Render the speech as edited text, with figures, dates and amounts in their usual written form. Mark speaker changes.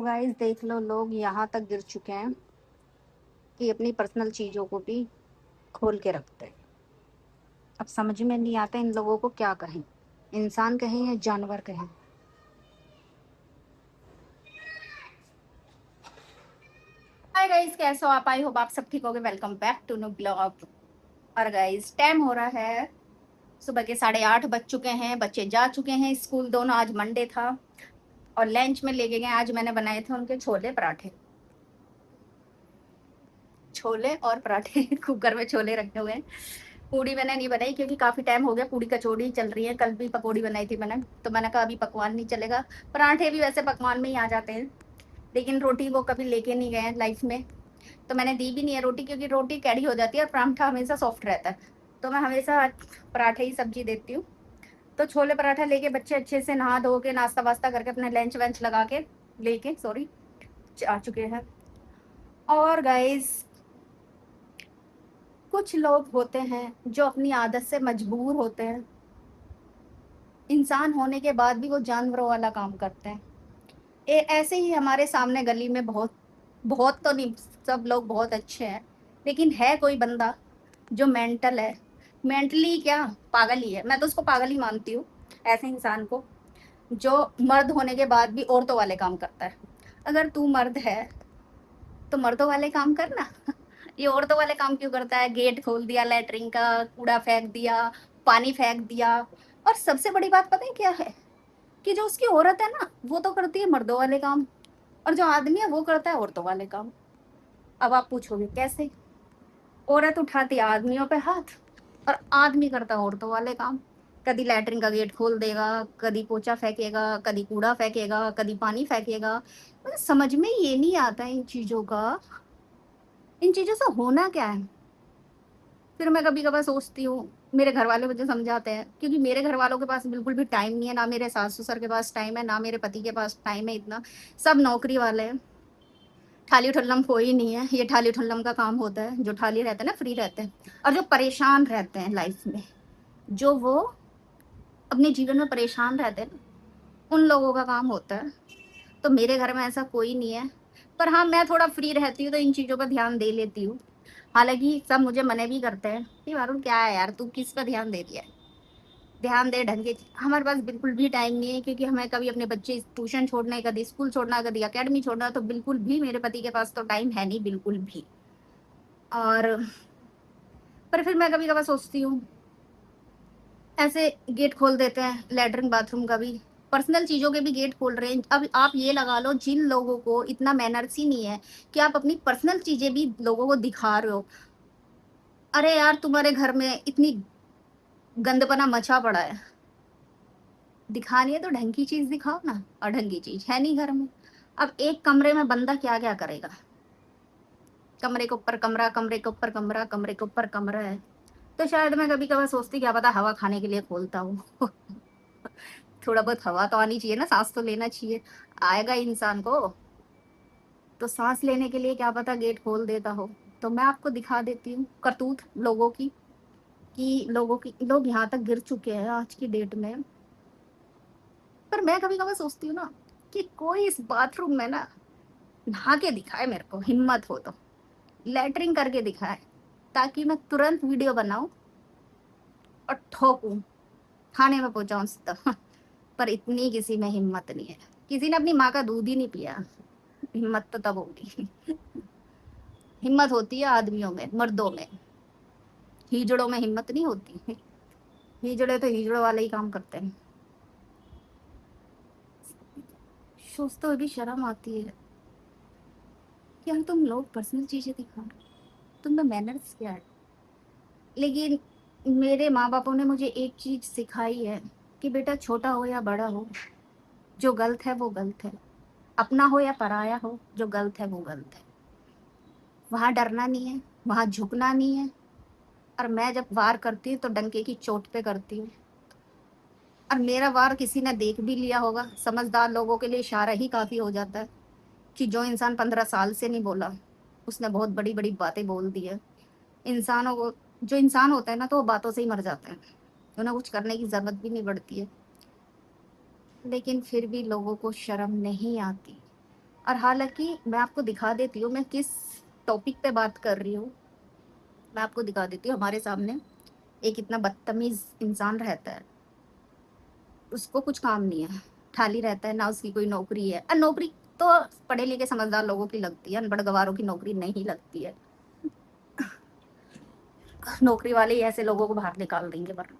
Speaker 1: Guys देख लो, लोग यहाँ तक गिर चुके हैं कि अपनी पर्सनल चीजों को भी खोल के रखते हैं। अब समझ में नहीं आता इन लोगों को क्या कहें, इंसान कहें या जानवर कहें। हाय गाइस, कैसे हो आप? आई होप आप सब ठीक होगे। Welcome back to new blog. और गाइस टाइम हो रहा है सुबह के 8:30 बज चुके हैं। बच्चे जा चुके हैं स्कूल, दोनों। आज मंडे था और लंच में लेके गए। आज मैंने बनाए थे उनके छोले पराठे। छोले और पराठे कुकर में छोले रखे हुए हैं। पूड़ी मैंने नहीं बनाई क्योंकि काफी टाइम हो गया। पूड़ी कचौड़ी चल रही है, कल भी पकौड़ी बनाई थी मैंने, तो मैंने कहा अभी पकवान नहीं चलेगा। पराठे भी वैसे पकवान में ही आ जाते हैं, लेकिन रोटी वो कभी लेके नहीं गए लाइफ में, तो मैंने दी भी नहीं है रोटी, क्योंकि रोटी कैडी हो जाती है और पराठा हमेशा सॉफ्ट रहता है। तो मैं हमेशा पराठे ही सब्जी देती हूँ। तो छोले पराठा लेके बच्चे अच्छे से नहा धो के नाश्ता वास्ता करके अपने लंच वंच लगा के लेके आ चुके हैं। और गाइस कुछ लोग होते हैं जो अपनी आदत से मजबूर होते हैं, इंसान होने के बाद भी वो जानवरों वाला काम करते हैं। ऐसे ही हमारे सामने गली में बहुत बहुत तो नहीं, सब लोग बहुत अच्छे हैं, लेकिन है कोई बंदा जो मेंटल है। मेंटली क्या, पागल ही है। मैं तो उसको पागल ही मानती हूँ, ऐसे इंसान को जो मर्द होने के बाद भी औरतों वाले काम करता है। अगर तू मर्द है तो मर्दों वाले काम करना। ये औरतों वाले काम क्यों करता है? गेट खोल दिया लैटरिन का, कूड़ा फेंक दिया, पानी फेंक दिया। और सबसे बड़ी बात पता है क्या है? कि जो उसकी औरत है ना, वो तो करती है मर्दों वाले काम, और जो आदमी है वो करता है औरतों वाले काम। अब आप पूछोगे कैसे? औरत उठाती है आदमियों पे हाथ और आदमी करता है औरतों वाले काम। कभी लैटरिन का गेट खोल देगा, कभी पोछा फेंकेगा, कभी कूड़ा फेंकेगा, कभी पानी फेंकेगा। मुझे समझ में ये नहीं आता इन चीजों का, इन चीजों से होना क्या है। फिर मैं कभी कभार सोचती हूँ, मेरे घर वाले मुझे समझाते हैं, क्योंकि मेरे घर वालों के पास बिल्कुल भी टाइम नहीं है, ना मेरे सास ससुर के पास टाइम है, ना मेरे पति के पास टाइम है इतना। सब नौकरी वाले हैं। ठाली ठुल्लम कोई नहीं है। ये ठाली ठुल्लम का काम होता है, जो ठाली रहते हैं ना, फ्री रहते हैं, और जो परेशान रहते हैं लाइफ में, जो वो अपने जीवन में परेशान रहते हैं ना, उन लोगों का काम होता है। तो मेरे घर में ऐसा कोई नहीं है। पर हाँ, मैं थोड़ा फ्री रहती हूँ तो इन चीजों पर ध्यान दे लेती हूँ। हालांकि सब मुझे मना भी करते हैं कि वारुण क्या है यार, तू किस पर ध्यान दे दिया है, ध्यान दे ढंग के। हमारे पास बिल्कुल भी टाइम नहीं है, क्योंकि हमें कभी अपने बच्चे ट्यूशन छोड़ना है, कभी स्कूल छोड़ना है, कभी अकेडमी छोड़ना है, तो बिल्कुल भी मेरे पति के पास तो टाइम है नहीं, बिल्कुल भी। और पर फिर मैं कभी कभार सोचती हूँ, ऐसे गेट खोल देते हैं लेटरिन बाथरूम का भी, पर्सनल चीजों के भी गेट खोल रहे हैं। अब आप ये लगा लो, जिन लोगों को इतना मैनर्स ही नहीं है कि आप अपनी पर्सनल चीजें भी लोगों को दिखा रहे हो। अरे यार, तुम्हारे घर में इतनी गंदपना मचा पड़ा है, दिखानी है तो ढंग की चीज दिखाओ ना। और ढंग की चीज है नहीं घर में। अब एक कमरे में बंदा क्या क्या करेगा? कमरे के ऊपर कमरा, कमरे के ऊपर कमरा, कमरे के ऊपर कमरा है। तो शायद मैं कभी कभार सोचती, क्या पता हवा खाने के लिए खोलता हूँ। थोड़ा बहुत हवा तो आनी चाहिए ना, सांस तो लेना चाहिए। आएगा इंसान को तो सांस लेने के लिए, क्या पता गेट खोल देता हो। तो मैं आपको दिखा देती हूँ करतूत लोगों की, कि लोग यहाँ तक गिर चुके हैं आज की डेट में। पर मैं कभी कभार सोचती हूँ ना, कि कोई इस बाथरूम में ना नहा के दिखाए, मेरे को हिम्मत हो तो लेटरिंग करके दिखाए, ताकि मैं तुरंत वीडियो बनाऊं और ठोकूं, थाने में पहुंचाऊं सीधा। पर इतनी किसी में हिम्मत नहीं है। किसी ने अपनी माँ का दूध ही नहीं पिया, हिम्मत तो तब होगी। हिम्मत होती है आदमियों में, मर्दों में। हिजड़ों में हिम्मत नहीं होती। हिजड़े तो हिजड़ों वाले ही काम करते हैं। सोचते हुए भी शर्म आती है, क्या तुम लोग पर्सनल चीजें दिखा रहे हो, तुम में मैनर्स क्या है? लेकिन मेरे माँ बापों ने मुझे एक चीज सिखाई है, कि बेटा छोटा हो या बड़ा हो, जो गलत है वो गलत है। अपना हो या पराया हो, जो गलत है वो गलत है। वहां डरना नहीं है, वहां झुकना नहीं है। और मैं जब वार करती हूँ तो डंके की चोट पे करती हूँ। और मेरा वार किसी ने देख भी लिया होगा, समझदार लोगों के लिए इशारा ही काफी हो जाता है, कि जो इंसान 15 साल से नहीं बोला, उसने बहुत बड़ी बड़ी बातें बोल दी है। इंसानों को, जो इंसान होता है ना, तो वो बातों से ही मर जाते हैं, उन्हें कुछ करने की जरूरत भी नहीं पड़ती है। लेकिन फिर भी लोगों को शर्म नहीं आती। और हालांकि मैं आपको दिखा देती हूँ मैं किस टॉपिक पे बात कर रही हूँ। मैं आपको दिखा देती हूँ, हमारे सामने एक इतना बदतमीज इंसान रहता है, उसको कुछ काम नहीं है, खाली रहता है, ना उसकी कोई नौकरी है। और नौकरी तो पढ़े लिखे समझदार लोगों की लगती है, अनपढ़ गवारों की नौकरी नहीं लगती है। नौकरी वाले ही ऐसे लोगों को बाहर निकाल देंगे वरना।